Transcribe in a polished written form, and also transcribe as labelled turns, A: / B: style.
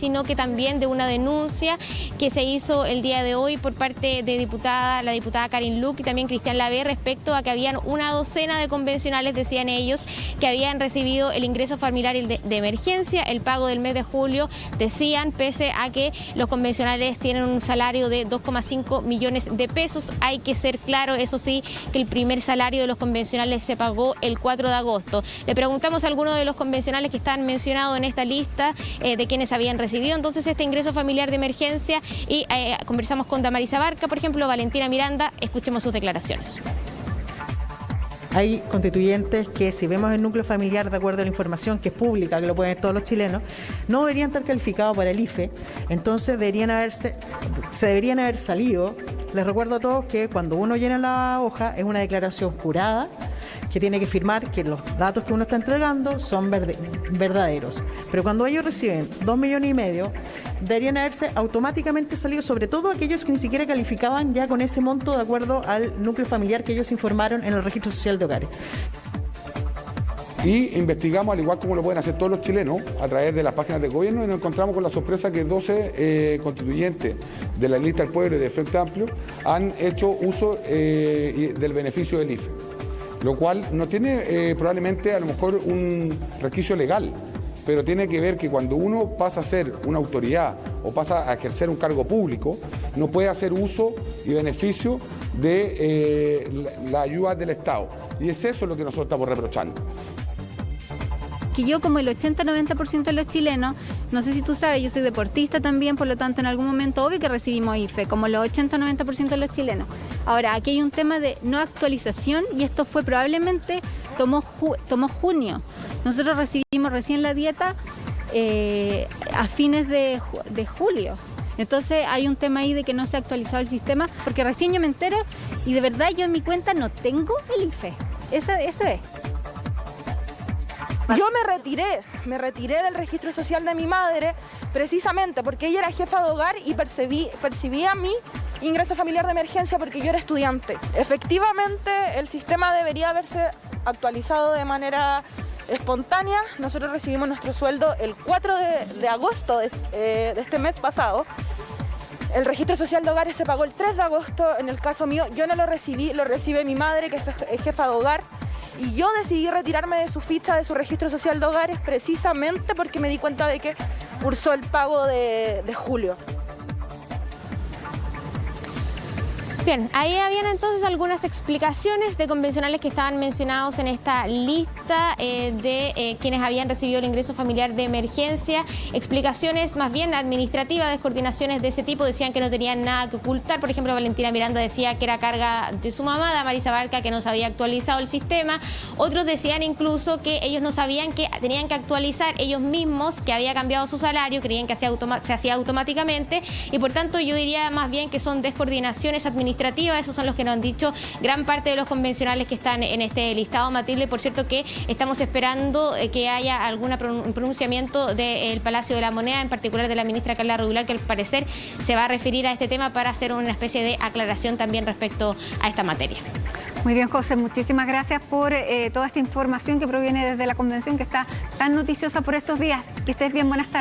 A: sino que también de una denuncia que se hizo el día de hoy por parte de la diputada Karin Luk y también Cristian Lavé respecto a que habían una docena de convencionales, decían ellos, que habían recibido el ingreso familiar de emergencia, el pago del mes de julio, decían, pese a que los convencionales tienen un salario de 2,5 millones de pesos. Hay que ser claro, eso sí, que el primer salario de los convencionales se pagó el 4 de agosto. Le preguntamos a algunos de los convencionales que están mencionados en esta lista de quienes habían recibido entonces este ingreso familiar de emergencia y conversamos con Damaris Abarca, por ejemplo, Valentina Miranda. Escuchemos sus declaraciones.
B: Hay constituyentes que, si vemos el núcleo familiar, de acuerdo a la información que es pública, que lo pueden ver todos los chilenos, no deberían estar calificados para el IFE, entonces se deberían haber salido. Les recuerdo a todos que cuando uno llena la hoja es una declaración jurada que tiene que firmar que los datos que uno está entregando son verdaderos. Pero cuando ellos reciben 2,5 millones, deberían haberse automáticamente salido, sobre todo aquellos que ni siquiera calificaban ya con ese monto de acuerdo al núcleo familiar que ellos informaron en el Registro Social de Hogares.
C: Y investigamos, al igual como lo pueden hacer todos los chilenos, a través de las páginas de gobierno, y nos encontramos con la sorpresa que 12 constituyentes de la lista del pueblo y de Frente Amplio han hecho uso del beneficio del IFE, lo cual no tiene probablemente a lo mejor un resquicio legal, pero tiene que ver que cuando uno pasa a ser una autoridad o pasa a ejercer un cargo público, no puede hacer uso y beneficio de la ayuda del Estado. Y es eso lo que nosotros estamos reprochando.
D: Que yo, como el 80-90% de los chilenos, no sé si tú sabes, yo soy deportista también, por lo tanto en algún momento obvio que recibimos IFE, como los 80-90% de los chilenos. Ahora, aquí hay un tema de no actualización y esto fue probablemente, tomó junio. Nosotros recibimos recién la dieta a fines de julio. Entonces hay un tema ahí de que no se ha actualizado el sistema, porque recién yo me entero y de verdad yo en mi cuenta no tengo el IFE. Eso es.
E: Yo me retiré del registro social de mi madre precisamente porque ella era jefa de hogar y percibía mi ingreso familiar de emergencia porque yo era estudiante. Efectivamente, el sistema debería haberse actualizado de manera espontánea. Nosotros recibimos nuestro sueldo el 4 de agosto de este mes pasado. El registro social de hogares se pagó el 3 de agosto. En el caso mío, yo no lo recibí, lo recibe mi madre, que es jefa de hogar. Y yo decidí retirarme de su ficha, de su registro social de hogares, precisamente porque me di cuenta de que cursó el pago de julio.
A: Bien, ahí habían entonces algunas explicaciones de convencionales que estaban mencionados en esta lista de quienes habían recibido el ingreso familiar de emergencia. Explicaciones más bien administrativas, descoordinaciones de ese tipo. Decían que no tenían nada que ocultar. Por ejemplo, Valentina Miranda decía que era carga de su mamá, Damaris Abarca, que no se había actualizado el sistema. Otros decían incluso que ellos no sabían que tenían que actualizar ellos mismos, que había cambiado su salario, creían que se hacía automáticamente y por tanto yo diría más bien que son descoordinaciones administrativas. Esos son los que nos han dicho gran parte de los convencionales que están en este listado. Matilde, por cierto que estamos esperando que haya algún pronunciamiento del Palacio de la Moneda, en particular de la ministra Carla Rubilar, que al parecer se va a referir a este tema para hacer una especie de aclaración también respecto a esta materia.
F: Muy bien, José, muchísimas gracias por toda esta información que proviene desde la convención que está tan noticiosa por estos días. Que estés bien, buenas tardes.